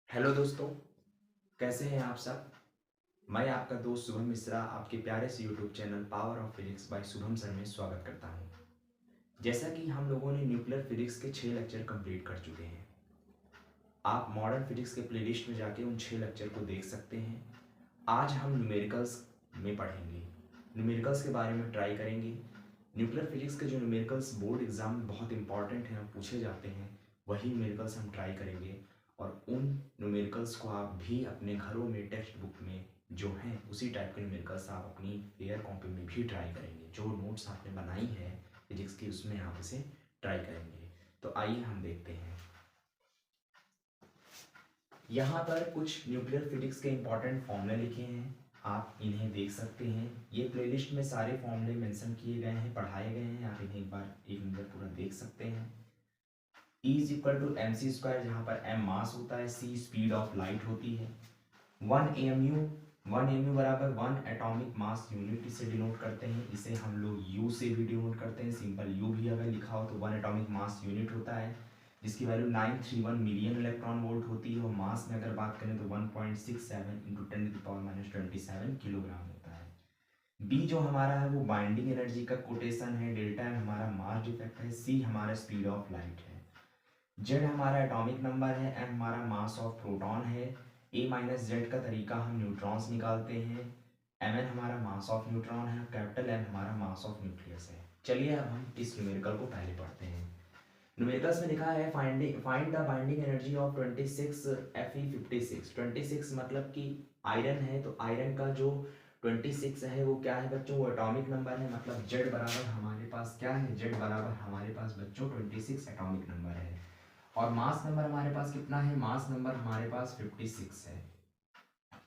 Hello दोस्तों, कैसे हैं आप सब। मैं आपका दोस्त शुभम मिश्रा आपके प्यारे से YouTube channel power of physics bye Shubham sir में स्वागत करता हूं। जैसा कि हम लोगों ने न्यूक्लियर फिजिक्स के 6 लेक्चर कंप्लीट कर चुके हैं। आप मॉडर्न फिजिक्स के प्लेलिस्ट में जाके उन 6 लेक्चर को देख सकते हैं। आज हम न्यूमेरिकल्स में पढ़ेंगे, न्यूमेरिकल्स के बारे में ट्राई करेंगे। न्यूक्लियर फिजिक्स के जो न्यूमेरिकल्स बोर्ड एग्जाम में बहुत इंपॉर्टेंट हैं और पूछे जाते हैं, वही न्यूमेरिकल्स हम ट्राई करेंगे। और उन न्यूमेरिकल्स को आप भी अपने घरों में टेक्स्ट बुक में जो हैं उसी टाइप के न्यूमेरिकल्स आप अपनी एयर कॉपी में भी ट्राई करेंगे। जो नोट्स आपने बनाई है फिजिक्स की उसमें आप इसे ट्राई करेंगे। तो आइए हम देखते हैं। यहाँ पर कुछ न्यूक्लियर फिजिक्स के इंपॉर्टेंट फॉर्मूले लिखे हैं, आप इन्हें देख सकते हैं। ये प्लेलिस्ट में सारे फॉर्मूले मेंशन किए गए हैं, पढ़ाए गए हैं। आप इन्हें एक बार एक नंबर पूरा देख सकते हैं। E is equal to m c square, जहाँ पर m मास होता है, c स्पीड ऑफ लाइट होती है। 1 mu बराबर 1 एटॉमिक मास यूनिट से डिनोट करते हैं। इसे हम लोग u से भी डिनोट करते हैं। सिंपल u भी अगर लिखा हो तो 1 एटॉमिक मास यूनिट होता है, जिसकी वैल्यू 931 मिलियन इलेक्ट्रॉन वोल्ट होती है। और मास में अगर बात करें तो 1.67 इंटू 10⁻⁻27 किलोग्राम होता है। b जो हमारा है वो बाइंडिंग एनर्जी का कोटेशन है, डेल्टा m हमारा मास डिफेक्ट है, c हमारा स्पीड ऑफ लाइट है, z हमारा एटॉमिक नंबर है, m हमारा मास ऑफ प्रोटॉन है, a माइनस जेड का तरीका हम न्यूट्रॉन्स निकालते हैं, mn हमारा मास ऑफ न्यूट्रॉन है, कैपिटल M हमारा मास ऑफ न्यूक्लियस है। चलिए अब हम इस न्यूमेरिकल को पहले पढ़ते हैं। न्यूमेरिकल्स में लिखा है find the binding energy of 26 Fe56। 26 मतलब कि आयरन है, तो आयरन का जो 26 है वो क्या है बच्चों, वो एटॉमिक नंबर है। मतलब Z बराबर हमारे पास क्या है, Z बराबर हमारे पास बच्चों 26 एटॉमिक नंबर है। और मास नंबर हमारे पास कितना है, मास नंबर हमारे पास 56 है।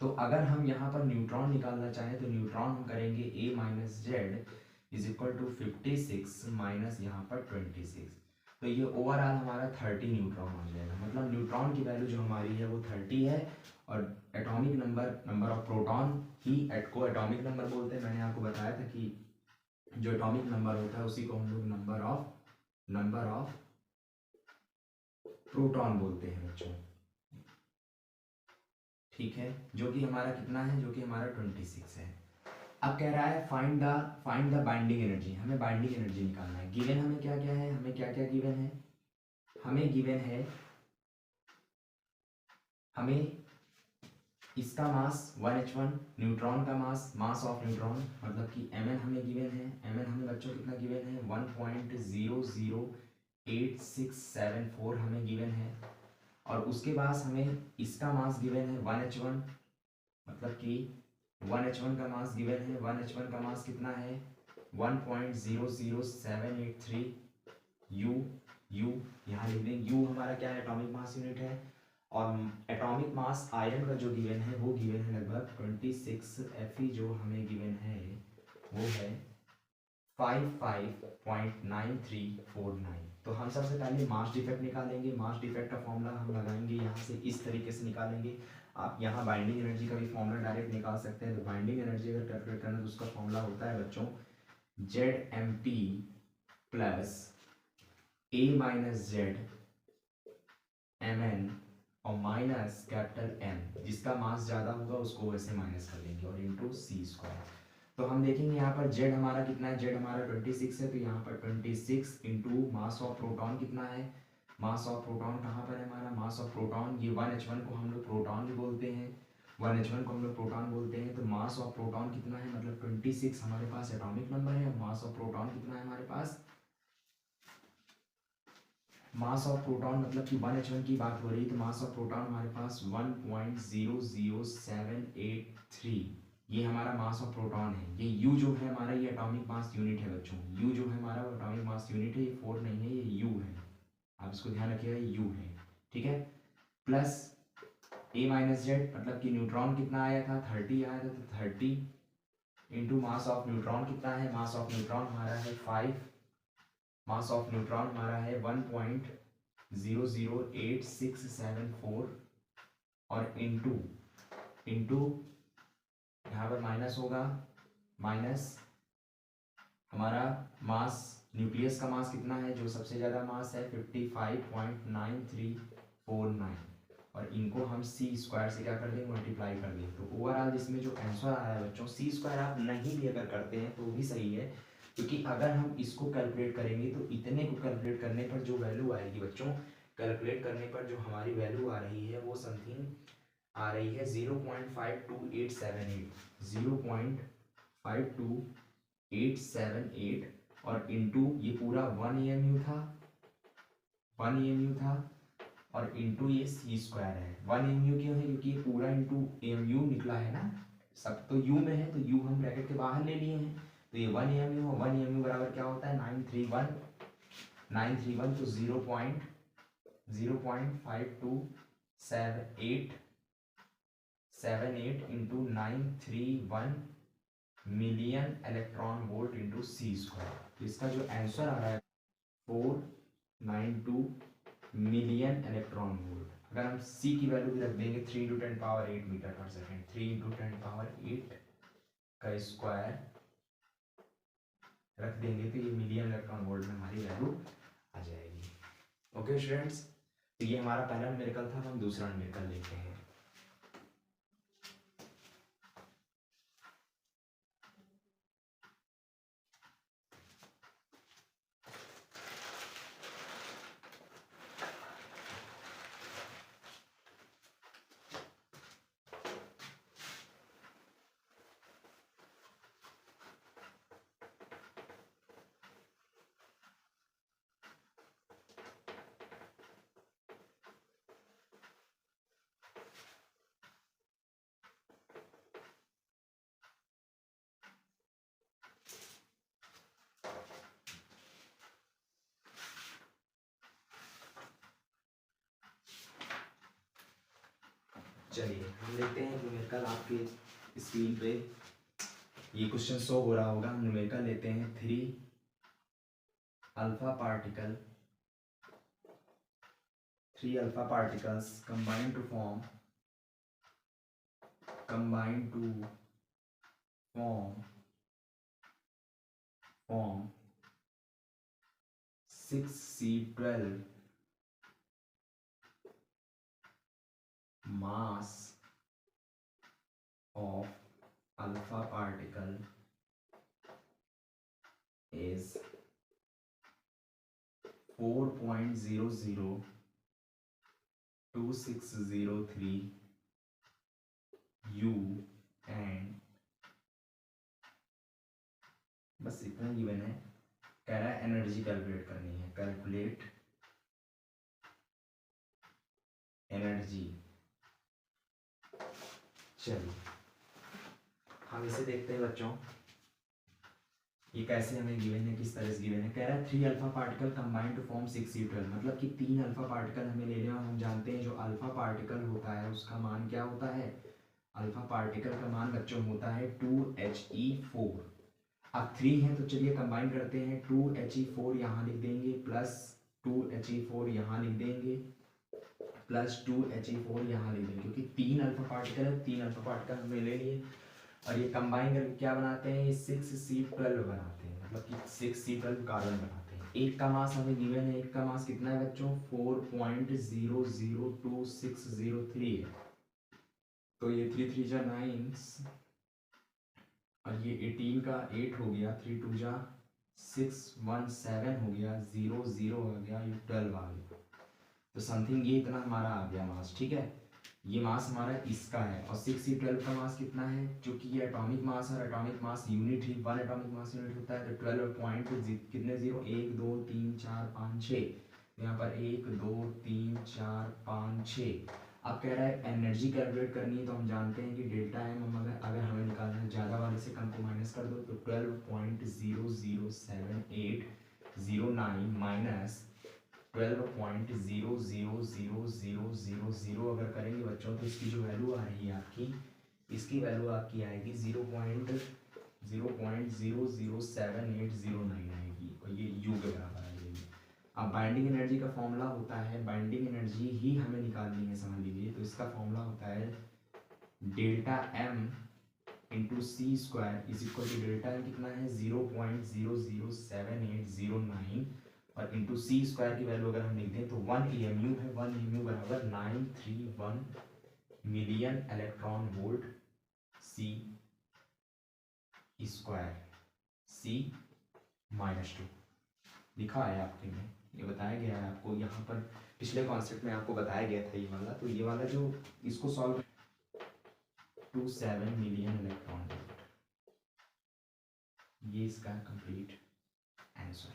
तो अगर हम यहाँ पर न्यूट्रॉन निकालना चाहें तो न्यूट्रॉन हम करेंगे a minus z is equal to 56 minus यहाँ पर 26। तो ये ओवरऑल हमारा 30 न्यूट्रॉन हो जाएगा। मतलब न्यूट्रॉन की वैल्यू जो हमारी है वो 30 है। और एटॉमिक नंबर ऑफ प्रोटॉन ही को एटॉमिक नंबर बोलते हैं। मैंने आपको बताया था कि जो एटॉमिक नंबर होता है उसी को हम लोग नंबर ऑफ प्रोटॉन बोलते हैं बच्चों, ठीक है। जो कि हमारा कितना है, जो कि हमारा 26 है। अब कह रहा है फाइंड द बाइंडिंग एनर्जी, हमें बाइंडिंग एनर्जी निकालना है। गिवन हमें क्या क्या है, हमें क्या क्या गिवन है, हमें गिवन है, हमें इसका मास 1h1, न्यूट्रॉन का मास ऑफ न्यूट्रॉन मतलब कि mn हमें गिवन है। mn हमें बच्चों कितना गिवन है, 1.008674 हमें गिवन है। और उसके बाद हमें इसका मास गिवन है 1h1, मतलब कि 1h1 का मास गिवन है। 1h1 का मास कितना है, 1.00783 u यहाँ लिख दें। u हमारा क्या है, एटॉमिक मास यूनिट है। और एटॉमिक मास आयरन का जो गिवन है वो गिवन है लगभग 26 Fe, जो हमें गिवन है वो है 55.9349। तो हम सबसे पहले मास डिफेक्ट निकालेंगे। मास डिफेक्ट का फॉर्मूला हम लगाएंगे यहाँ से, इस तरीके से निकालेंगे। आप यहाँ बाइंडिंग एनर्जी का भी फॉर्मूला डायरेक्ट निकाल सकते हैं। तो बाइंडिंग एनर्जी अगर कैलकुलेट करना तो उसका फॉर्मूला होता है बच्चों ZMP plus A minus Z MN और माइनस कैपिटल M, जिसका मास ज़्यादा होगा उसको वैसे माइनस कर लेंगे, और इंटू C स्क्वायर। तो हम देखेंगे यहाँ पर Z हमारा कितना है, Z हमारा 26 है। तो यहाँ पर 26 इंटू मास ऑफ प्रोटॉन कितना है, मास ऑफ प्रोटॉन कहाँ पर है हमारा, मास ऑफ प्रोटॉन ये 1h1 को हम लोग प्रोटॉन भी बोलते हैं, 1h1 को हम लोग प्रोटॉन बोलते हैं। तो मास ऑफ प्रोटॉन कितना है, मतलब 26 हमारे पास एटॉमिक नंबर है। मास ऑफ प्रोटॉन कितना है हमारे पास, मास ऑफ प्रोटॉन मतलब कि 1h1 की बात हो रही है तो मास ऑफ प्रोटॉन हमारे पास 1.00783, ये हमारा मास ऑफ प्रोटॉन है। ये U जो है हमारा, ये एटॉमिक मास यूनिट है बच्चों। U जो है हमारा वो एटॉमिक मास यूनिट है, ये 4 नहीं है, ये U है। आप इसको ध्यान रखिएगा, ये U है, ठीक है। प्लस A माइनस जेड मतलब कि न्यूट्रॉन कितना आया था, 30 आया था। तो 30 इंटू मास ऑफ न्यूट्रॉन कितना है, मास ऑफ न्यूट्रॉन हमारा है 5, मास ऑफ न्यूट्रॉन हमारा है 1.00867 और इंटू यहाँ पर माइनस होगा, माइनस हमारा मास न्यूक्लियस का मास कितना है, जो सबसे ज़्यादा मास है 55.9349। और इनको हम सी स्क्वायर से क्या कर देंगे, मल्टीप्लाई कर देंगे। तो ओवरऑल इसमें जो आंसर आ रहा है बच्चों, सी स्क्वायर आप नहीं भी अगर करते हैं तो भी सही है, क्योंकि अगर हम इसको कैलकुलेट करेंगे तो इतने को कैलकुलेट करने पर जो वैल्यू आएगी बच्चों, कैलकुलेट करने पर जो हमारी वैल्यू आ रही है वो समथिंग आ रही है 0.52878, 0.52878 और इंटू ये पूरा 1 EMU था, 1 EMU था और इंटू ये सी स्क्वायर है। 1 EMU क्यों है, क्योंकि ये पूरा इंटू EMU निकला है ना, सब तो यू में है तो यू हम ब्रैकेट के बाहर ले लिए हैं, तो ये 1 EMU, 1 EMU बराबर क्या होता है 931, तो 0.5278 into 931 million electron volt into c square. तो इसका जो आंसर आ रहा है 492 मिलियन इलेक्ट्रॉन वोल्ट। अगर हम सी की वैल्यू भी रख देंगे 3 × 10⁸ मीटर पर सेकेंड, 3 × 10⁸ का स्क्वायर रख देंगे तो ये मिलियन इलेक्ट्रॉन वोल्ट में हमारी वैल्यू आ जाएगी। ओके स्टूडेंट्स, तो ये हमारा पहला न्यूमेरिकल था, हम दूसरा न्यूमेरिकल लेते हैं। चलिए हम लेते हैं न्यूमेरिकल, आपके स्क्रीन पे ये क्वेश्चन शो हो रहा होगा। हम न्यूमेरिकल लेते हैं 3 alpha particles combine to form 6C12 mass of alpha particle is 4.002603 U and बस इतना गिवन है। कह रहा है एनर्जी कैलकुलेट करनी है, कैलकुलेट एनर्जी। चलिए हम इसे देखते हैं बच्चों, ये कैसे हमें गिवन है, किस तरह से गिवन है। कह रहा है 3 alpha particle combine to form 6C12, मतलब कि 3 अल्फा पार्टिकल हमें ले लें और हम जानते हैं जो अल्फा पार्टिकल होता है उसका मान क्या होता है, अल्फा पार्टिकल का मान बच्चों होता है 2He4। अब 3 है तो चलिए कंबाइन करते हैं, 2He4 यहाँ लिख देंगे प्लस 2He4 यहाँ लिख देंगे प्लस 2He4 यहाँ लिख देंगे, क्योंकि 3 अल्फा पार्टिकल है, 3 अल्फा पार्टिकल हमने ले लिए और ये कंबाइन करके क्या बनाते हैं, ये 6C12 बनाते हैं, मतलब कि 6C12 कार्बन बनाते हैं। एक का मास हमें गिवन है, एक का मास कितना है बच्चों 4.002603 है, तो ये 3 3 जा 9 और ये 18 का 8 हो गया, 3 2 जा 6 1 7 हो गया, 0 0 आ गया, ये 12 आ गया, तो समथिंग ये इतना हमारा आ गया मास। ठीक है, ये मास हमारा इसका है और 6C12 का मास कितना है, क्योंकि ये एटॉमिक मास और एटॉमिक मास यूनिट ही 1 एटॉमिक मास यूनिट होता है, तो 12 पॉइंट कितने 0 1 2 3 4 5 6, यहाँ पर 1 2 3 4 5 6। अब कह रहा है एनर्जी कैलकुलेट करनी है, तो हम जानते हैं कि डेल्टा एम हम अगर हमें निकालना है, ज़्यादा वाले से कम को माइनस कर दो, तो 12.0070809 माइनस 12.000000 अगर करेंगे बच्चों तो इसकी जो वैल्यू आ रही है आपकी, इसकी वैल्यू आपकी आएगी 0.0070809 आएगी और ये यू के बराबर आ जाएगी। अब बाइंडिंग एनर्जी का फॉर्मूला होता है, बाइंडिंग एनर्जी ही हमें निकालनी है समझ लीजिए, तो इसका फॉर्मूला होता है delta m into c square is equal to delta m कितना है 0.0070809 और इंटू सी स्क्वायर की वैल्यू अगर हम लिख दें तो 1 EMU है, 1 EMU बराबर 931 मिलियन इलेक्ट्रॉन वोल्ट सी स्क्वायर, सी -2 लिखा है आपके में, ये बताया गया है आपको यहाँ पर, पिछले कॉन्सेप्ट में आपको बताया गया था ये वाला। तो ये वाला जो इसको सॉल्व 27 मिलियन इलेक्ट्रॉन वोल्ट, ये इसका कंप्लीट आंसर।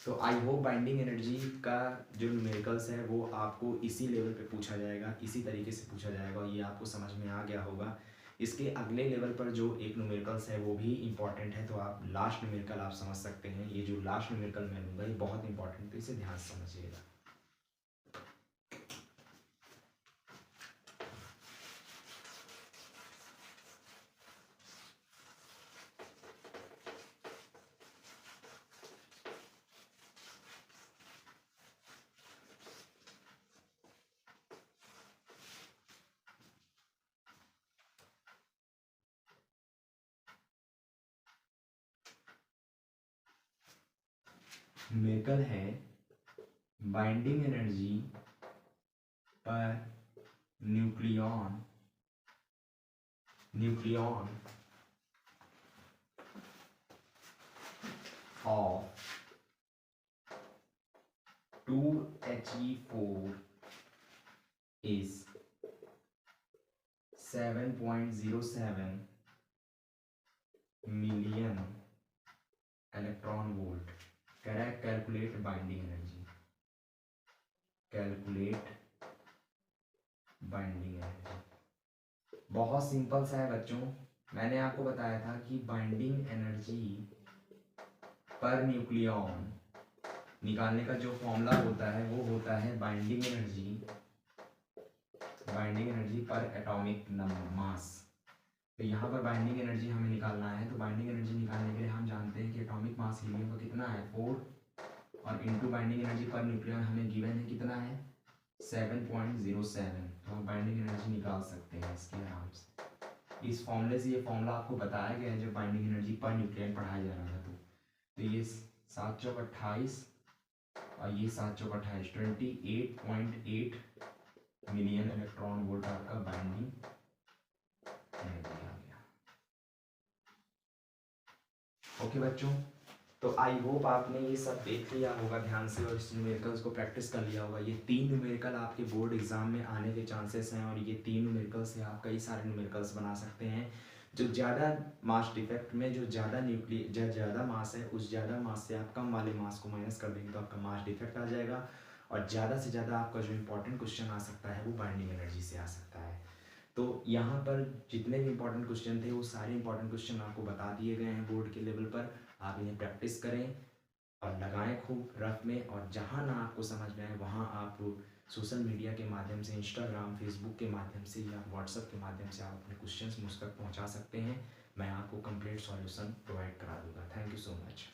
तो आई होप बाइंडिंग एनर्जी का जो न्यूमेरिकल्स है वो आपको इसी लेवल पे पूछा जाएगा, इसी तरीके से पूछा जाएगा, ये आपको समझ में आ गया होगा। इसके अगले लेवल पर जो एक न्यूमेरिकल्स है वो भी इंपॉर्टेंट है, तो आप लास्ट न्यूमेरिकल आप समझ सकते हैं। ये जो लास्ट न्यूमेरिकल मैं लूँगा ये बहुत इंपॉर्टेंट, तो इसे ध्यान से समझिएगा। न्यूमेरिकल है बाइंडिंग एनर्जी पर nucleon of 2He4 is 7.07 million electron volt. Correct, calculate binding energy, calculate binding energy. बहुत सिंपल सा है बच्चों, मैंने आपको बताया था कि बाइंडिंग एनर्जी पर न्यूक्लियॉन निकालने का जो फॉर्मूला होता है वो होता है बाइंडिंग एनर्जी पर एटॉमिक मास। तो यहाँ पर बाइंडिंग एनर्जी हमें निकालना है, तो बाइंडिंग एनर्जी निकालने के लिए हम जानते हैं कि एटॉमिक मास हीलियम का कितना है 4, और into binding energy per nucleon हमें गिवन है कितना है 7.07। तो हम बाइंडिंग एनर्जी निकाल सकते हैं इसके आराम से इस फॉर्मूले से। ये फॉर्मूला आपको बताया गया है जब बाइंडिंग एनर्जी पर न्यूक्लियन पढ़ाया जा रहा था। तो ये 7 चौक 28 और ये 7 चौक 28, 28.8 मिलियन इलेक्ट्रॉन वोल्ट आपका बाइंडिंग एनर्जी आ गया। ओके बच्चों, तो आई होप आपने ये सब देख लिया होगा ध्यान से और इस न्यूमेरिकल्स को प्रैक्टिस कर लिया होगा। ये 3 न्यूमेरिकल आपके बोर्ड एग्जाम में आने के चांसेस हैं, और ये 3 न्यूमेरिकल से आप कई सारे न्यूमेरिकल्स बना सकते हैं। जो ज़्यादा मास डिफेक्ट में जो ज़्यादा मास है, उस ज़्यादा मास से आप कम वाले मास को माइनस कर देंगे तो आपका मास डिफेक्ट आ जाएगा, और ज़्यादा से ज़्यादा आपका जो इंपॉर्टेंट क्वेश्चन आ सकता है वो बाइंडिंग एनर्जी से आ सकता है। तो यहाँ पर जितने भी इंपॉर्टेंट क्वेश्चन थे वो सारे इंपॉर्टेंट क्वेश्चन आपको बता दिए गए हैं बोर्ड के लेवल पर। आप इन्हें प्रैक्टिस करें और लगाएं खूब रफ में, और जहाँ ना आपको समझ में आए वहाँ आप सोशल मीडिया के माध्यम से, इंस्टाग्राम, फेसबुक के माध्यम से या व्हाट्सएप के माध्यम से आप अपने क्वेश्चंस मुझ तक पहुँचा सकते हैं। मैं आपको कंप्लीट सॉल्यूशन प्रोवाइड करा दूँगा। Thank you so much.